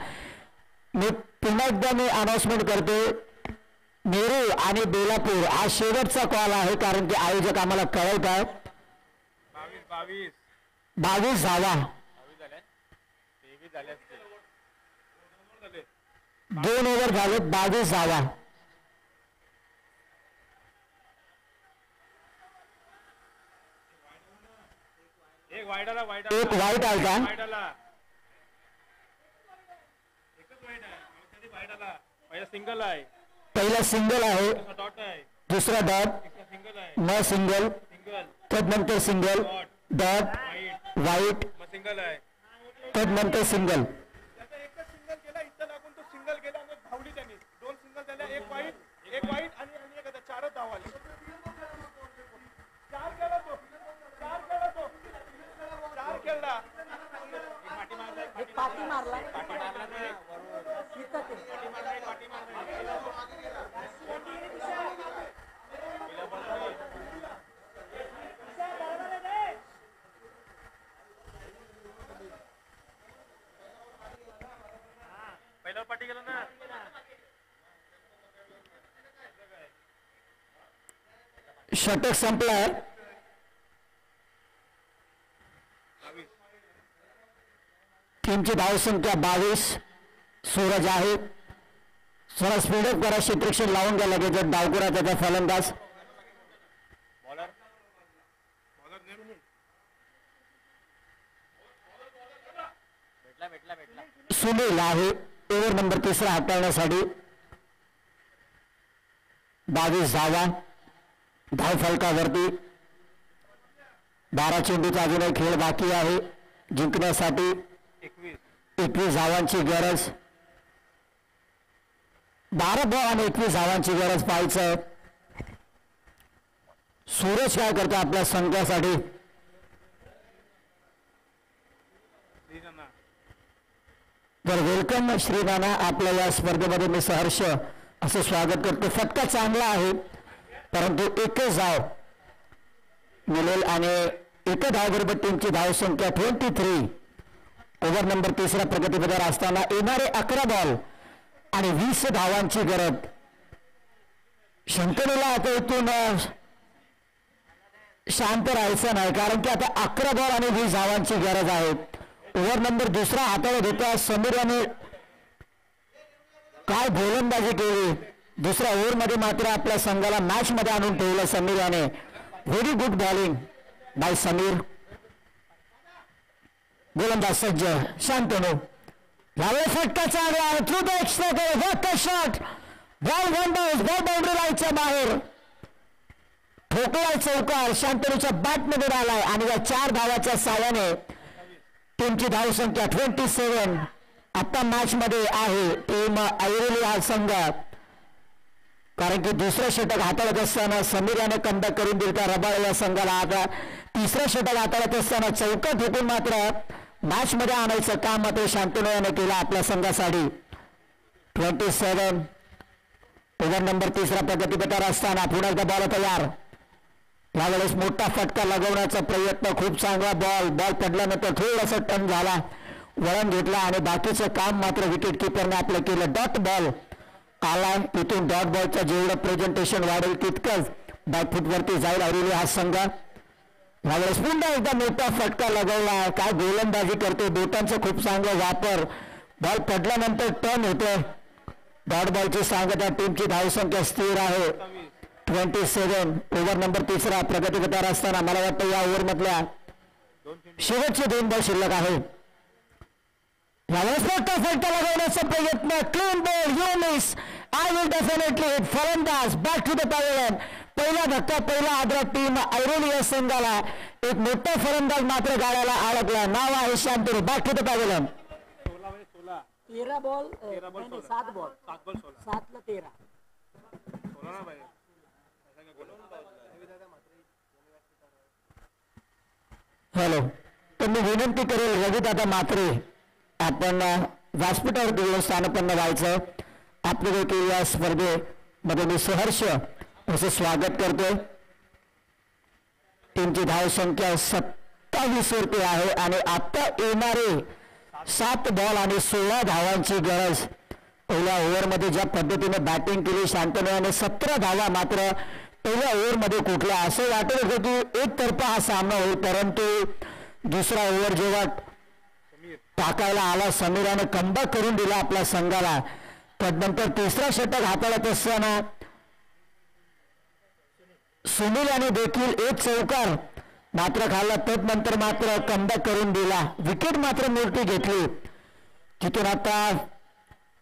मी पुन्हा एकदा अनाउन्समेंट करतो, नेरूळ आणि बेलापूर हा शेवटचा कॉल आहे, कारण की आयोजक आम्हाला कळवतात 22 धावा. 2 ओव्हर झाले, 22 धावा. एक वाईट आला का? पहिला सिंगल आहे, दुसरा डॉट सिंगल आहे न सिंगल सिंगल तदनंतर सिंगल डॉट वाईट सिंगल आहे तदनंतर सिंगल त्याचा एकच सिंगल केला इथं लागून तो सिंगल गेला आणि धावली त्यांनी दोन सिंगल झाल्या एक वाईट आणि एक चारच धाव आले चार केला एक पाठी मारला पहिला पाठी गेला ना षटक संपलाय टीमची धावसंख्या 22 सूरज आहे थोडा स्पीडअप करा क्षेत्रक्षण लावून घ्या लगेच डावकुरा त्याचा फलंदाज बॉलर सुनील आहे ओव्हर नंबर 3 हाताळण्यासाठी 22 धावा धाव फलकावरती 12 चेंडूचा अजूनही खेळ बाकी आहे जिंकण्यासाठी 21 धावांची गरज 12 बॉल आणि 21 धावांची गरज पाहायचं सूरज काय करतो आपल्या संघासाठी तर वेलकम श्रीनाना आपल्या या स्पर्धेमध्ये मी सहर्ष असं स्वागत करतो फटका चांगला आहे परंतु एकच धाव मिळेल आणि एक धावबरोबर टीमची धावसंख्या 23 ओव्हर नंबर 3 प्रगतीपथावर असताना येणारे 11 बॉल आणि 20 धावांची गरज शंकरीला आता इथून शांत राहायचं नाही कारण की आता 11 बॉल आणि 20 धावांची गरज आहे ओव्हर नंबर 2 हाताळत होता समीर याने काय गोलंदाजी केली दुसऱ्या ओव्हरमध्ये मात्र आपल्या संघाला मॅच मध्ये आणून ठेवलं समीर याने very good bowling bye Sameer गोलंदाज सज्ज शांतनु यावेळी फटका चांगला आहे through the extra shot ball boundary लाईनच्या बाहेर ठोकलाय चौकार शांतनुच्या बॅटमध्ये आलाय आणि या 4 धावाच्या साहाय्याने टीमची धावसंख्या 27 आता मॅच मध्ये आहे टीम ऐरोली हा संघ कारण की दुसरं षटक हाताळत असताना समीर याने कमबॅक करून दिलता रबाळ या संघाला आता तिसरं षटक हाताळत असताना चौका ठोकून मात्र मॅच मध्ये आणायचं काम मात्र शांतनु याने केलं आपल्या संघासाठी 27 ओव्हर नंबर 3 प्रगतीपथावर असताना पुन्हा एकदा बॉल तयार यावेळेस मोठा फटका लगवण्याचा प्रयत्न खूप चांगला बॉल पडल्यानंतर थोडासा टर्न झाला वळण घेतला आणि बाकीचं काम मात्र विकेट किपरने आपलं केलं डॉट बॉल आला तिथून डॉट बॉलचं जेवढं प्रेझेंटेशन वाढेल तितकंच बॅकफुटवरती जाईल ऐरोली हा संघ यावेळेस पुन्हा एकदा मोठा फटका लगवला काय गोलंदाजी करते बोटांचा खूप चांगला वापर बॉल पडल्यानंतर टर्न होते डॉट बॉलची सांगता टीमची धावसंख्या स्थिर आहे 27 ओव्हर नंबर 3 प्रगतीपथावर असताना मला वाटतं या ओव्हर मधल्या शेवटचे 2 बॉल शिल्लक आहे यावेळेस मोठा फटका लगवण्याचा प्रयत्न clean ball you miss I will definitely hit फलंदाज बॅक टू द पॅव्हलियन पहिला धक्का पहिला आदरा टीम ऐरोली या संघाला एक मोठा फलंदाज मात्र गाड्याला अडकला नाव आहे Shantanu back to the pavilion 13 ball 7 ball 7 ला 13 हॅलो तर मी विनंती करेल रविदादा मात्रे आपण व्यासपीठावर घेऊन स्थानपन्न व्हायचं आपल्या देखील या स्पर्धेमध्ये मी सहर्ष असं स्वागत करतोय टीमची धावसंख्या 27 वरती आहे आणि आता येणारे 7 बॉल आणि 16 धावांची गरज पहिल्या ओव्हरमध्ये ज्या पद्धतीने बॅटिंग केली शांतनु याने 17 धावा मात्र पहिल्या ओव्हरमध्ये कुठल्या असं वाटत होतं की एक तर्फा हा सामना होईल परंतु दुसरा ओव्हर जेव्हा टाकायला आला समीराने कमबॅक करून दिला आपल्या संघाला तदनंतर तिसरा षटक हाताळत असताना सुनील याने देखील एक चौकार मात्र खाल्ला तदनंतर मात्र कमबॅक करून दिला विकेट मात्र मोठी घेतली तिथून आता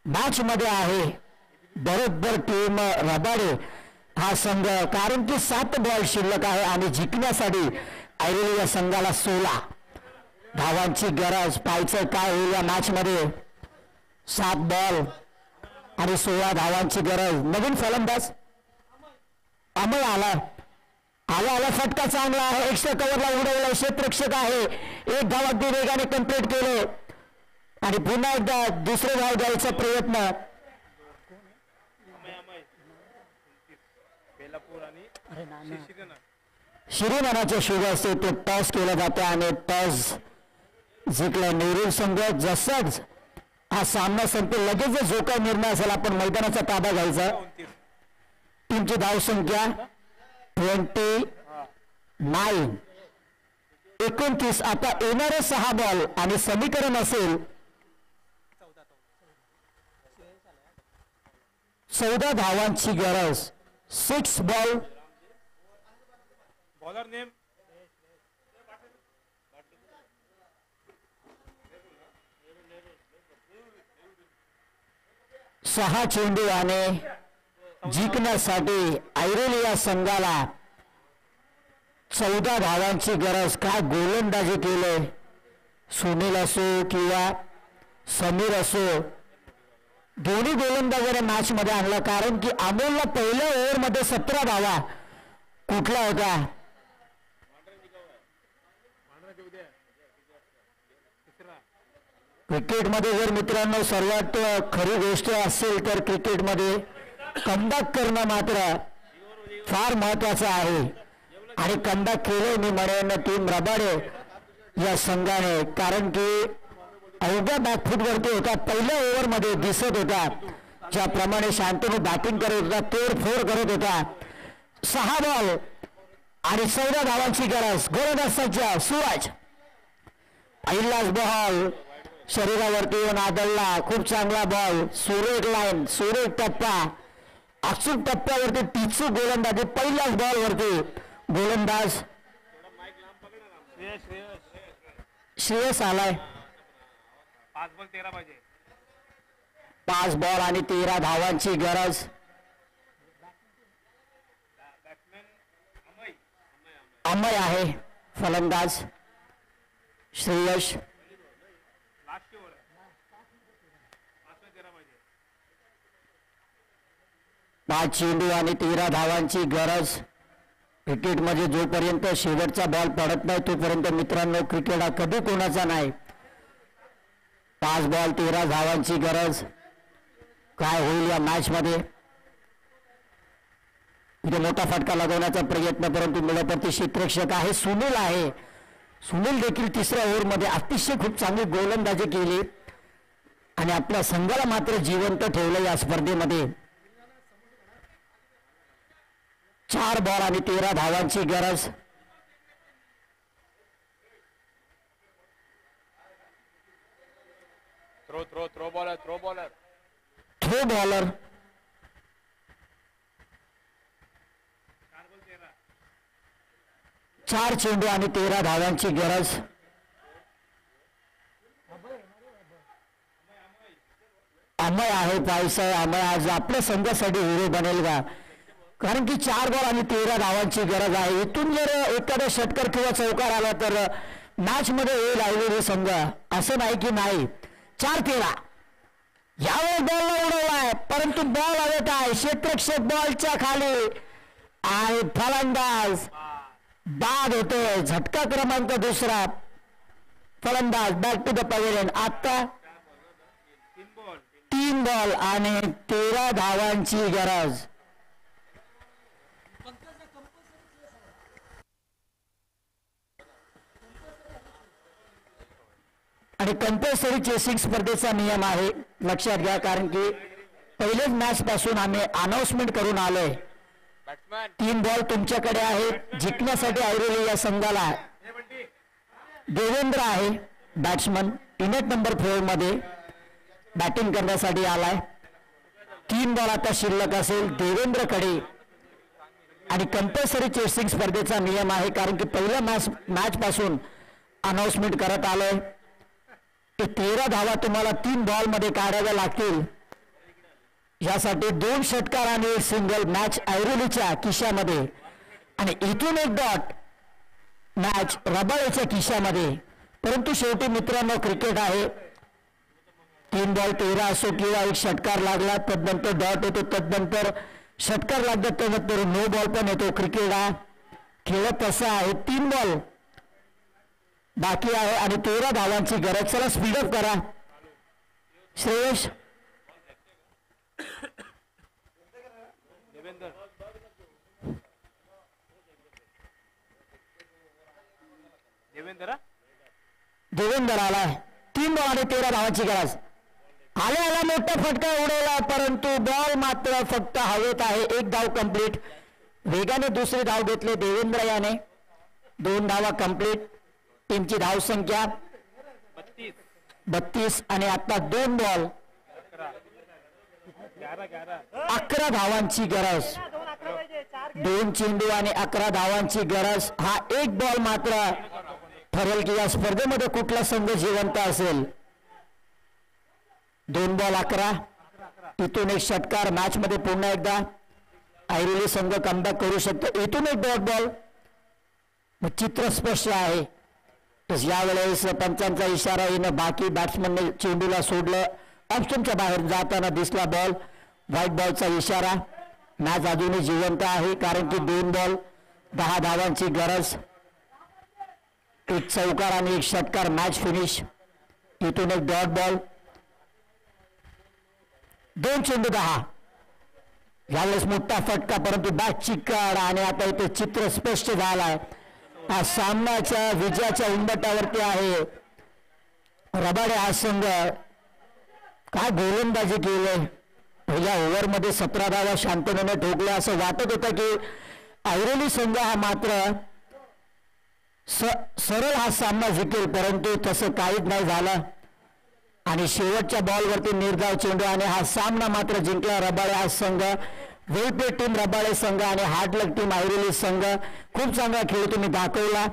मॅच मध्ये आहे बरोबर टीम रबाडे हा संघ, कारण की 7 बॉल शिल्लक आहे आणि जिंकण्यासाठी ऐरोली या संघाला 16 धावांची गरज. पाहायचं काय होईल या मॅच मध्ये. 7 बॉल आणि 16 धावांची गरज. नवीन फलंदाज अमय आला फटका चांगला आहे. एक्स्ट्रा कव्हरला उडवला. क्षेत्ररक्षक आहे. 1 धाव अगदी वेगाने कंप्लीट केले आणि पुन्हा एकदा दुसरे धाव द्यायचा प्रयत्न. श्रीनानाच्या शुभ असते ते टॉस केला जाते आणि टॉस जिंकला नेहरू संघ. जसंच हा सामना संपेल लगेच जो काही निर्णय असेल आपण मैदानाचा ताबा घ्यायचा. टीमची धावसंख्या 29. आता येणारे 6 बॉल आणि समीकरण असेल 14 धावांची गरज. 6 बॉल. बॉलर नेम 6 चेंडू आणि जिंकण्यासाठी ऐरोली या संघाला 14 धावांची गरज. काय गोलंदाजी केले. सुनील असो किंवा समीर असो दोन्ही गोलंदाजाने मॅच मध्ये आणला. कारण की अमोलला पहिल्या ओव्हरमध्ये 17 धावा कुठला होता. क्रिकेटमध्ये जर मित्रांनो सर्वात खरी गोष्ट असेल तर क्रिकेटमध्ये कमबॅक करणं मात्र फार महत्वाचं आहे आणि कमबॅक केले मी म्हणेन टीम रबाडे या संघाने. कारण की अवघ्या बॅकफूटवरती होता. पहिल्या ओव्हरमध्ये दिसत होता ज्याप्रमाणे शांतनु बॅटिंग करत होता, तोडफोड करत होता. 6 बॉल आणि 14 धावांची गरज. गोलंदाज सज्ज सूरज. पहिलाच बॉल शरीरावरती येऊन आदळला. खूप चांगला बॉल. सुरेख लाईन, सुरेख टप्पा. अचूक टप्प्यावरती टिचू गोलंदाजी. पहिल्याच बॉलवरती गोलंदाज श्रेयस आलाय. 5 बॉल आणि 13 धावांची गरज. अमय आहे फलंदाज. श्रेयस 5 चेंडू आणि 13 धावांची गरज. क्रिकेटमध्ये जोपर्यंत शेवटचा बॉल पडत नाही तोपर्यंत मित्रांनो क्रिकेट हा कधी कोणाचा नाही. 5 बॉल 13 धावांची गरज. काय होईल या मॅच मध्ये. इथे मोठा फटका लगवण्याचा प्रयत्न परंतु मिळपती क्षेत्ररक्षक आहे. सुनील आहे. सुनील देखील तिसऱ्या ओव्हरमध्ये अतिशय खूप चांगली गोलंदाजी केली आणि आपल्या संघाला मात्र जिवंत ठेवलं या स्पर्धेमध्ये. 4 बॉल आणि 13 धावांची गरज. थ्रो बॉलर 4 चेंडू आणि 13 धावांची गरज. अमय आहे पायसा. अमय आज आपल्या संघासाठी हिरो बनेल का. कारण की 4 बॉल आणि 13 धावांची गरज आहे. इथून जर एखादा षटकर किंवा चौकार आला तर मॅच मध्ये येईल ऐरोली संघ. असं नाही की नाही. 4-13 यावेळेस बॉलला उडवलाय परंतु बॉल हवेत आहे. क्षेत्ररक्षक बॉलच्या खाली आणि फलंदाज बाद होते. झटका क्रमांक 2. फलंदाज बॅक टू द पवेलियन. आता 3 बॉल आणि 13 धावांची गरज. आणि कंपल्सरी चेसिंग स्पर्धेचा नियम आहे लक्षात घ्या. कारण की पहिलेच मॅच पासून आम्ही अनाउन्समेंट करून आलोय. 3 बॉल तुमच्याकडे आहेत. जिंकण्यासाठी ऐरोली या संघाला देवेंद्र आहे बॅट्समन. इनेट नंबर 4 मध्ये बॅटिंग करण्यासाठी आलाय. 3 बॉल आता शिल्लक असेल देवेंद्रकडे आणि कंपल्सरी चेसिंग स्पर्धेचा नियम आहे. कारण की पहिल्या मॅच पासून अनाउन्समेंट करत आलोय. 13 धावा तुम्हाला 3 बॉल मध्ये काढाव्या लागतील. यासाठी 2 षटकार आणि 1 सिंगल मॅच ऐरोलीच्या खिशामध्ये आणि इथून 1 डॉट मॅच रबाळेच्या खिशामध्ये. परंतु शेवटी मित्रांनो क्रिकेट आहे. 3 बॉल 13 असो किंवा 1 षटकार लागला तदनंतर डॉट येतो, तदनंतर षटकार लागतात, तदनंतर नो बॉल पण येतो. क्रिकेट हा खेळत असा आहे. 3 बॉल बाकी आहे आणि 13 धावांची गरज. चला स्पीडअप करा श्रेयश. देवेंद्र आलाय. 3 बॉल आणि 13 धावांची गरज. आला मोठा फटका उडवला परंतु बॉल मात्र फक्त हवेत आहे. 1 धाव कंप्लीट. वेगाने दुसरी धाव घेतली देवेंद्र याने. 2 धावा कंप्लीट. टीमची धावसंख्या 32 आणि आता 2 बॉल 11 धावांची गरज. 2 चेंडू आणि 11 धावांची गरज. हा 1 बॉल मात्र ठरेल की या स्पर्धेमध्ये कुठला संघ जिवंत असेल. 2 बॉल 11. इथून 1 षटकार. मॅच मध्ये पुन्हा एकदा ऐरोली संघ कमबॅक करू शकतो. इथून 1 डॉट बॉल. चित्र स्पष्ट आहे. यावेळेस पंचांचा इशारा येणं बाकी. बॅट्समनने चेंडूला सोडलं. ऑप्शनच्या बाहेर जाताना दिसला बॉल. व्हाईट बॉलचा इशारा. मॅच अजूनही जिवंत आहे कारण की 2 बॉल 10 धावांची गरज. 1 चौकार आणि 1 षटकार. Match finish. इथून 1 डॉट बॉल. 2 चेंडू 10. यावेळेस मोठा फटका परंतु बॅट चिक्कार आणि आता इथे चित्र स्पष्ट झालाय. हा सामन्याच्या विजयाच्या उंबरठ्यावरती आहे. रबाडे हा संघ काय गोलंदाजी केलंय. पहिल्या ओव्हरमध्ये 17 धावा शांततेने ठोकल्या. असं वाटत होतं की ऐरोली संघ हा मात्र सरळ हा सामना जिंकेल परंतु तसं काहीच नाही झालं आणि शेवटच्या बॉलवरती निर्धाव चेंडू आणि हा सामना मात्र जिंकला रबाळे हा संघ. वेलप्लेड टीम रबाळे संघ आणि हार्डलक टीम ऐरोली संघ. खूप चांगला खेळ तुम्ही दाखवला.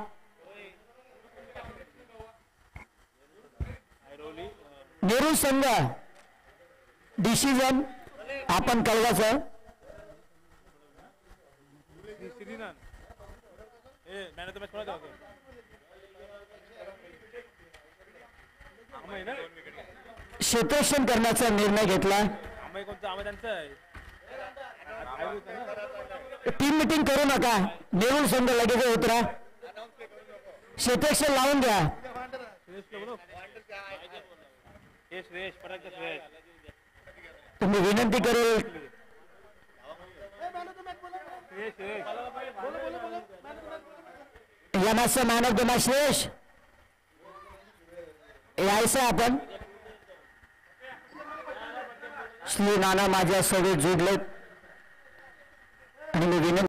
नेहरू संघ डिसिजन आपण कळवायचं. क्षेत्ररक्षण करण्याचा निर्णय घेतला. टीम मीटिंग करू नका. नेहरू संघ लगेच उतरा. क्षेत्ररक्षण लावून द्या. तुम्ही विनंती करेल या मॅचचा man of the match Shreyash यायचं आपण. श्री नाना माझ्या सोबत जोडलेत आणि मी विनंती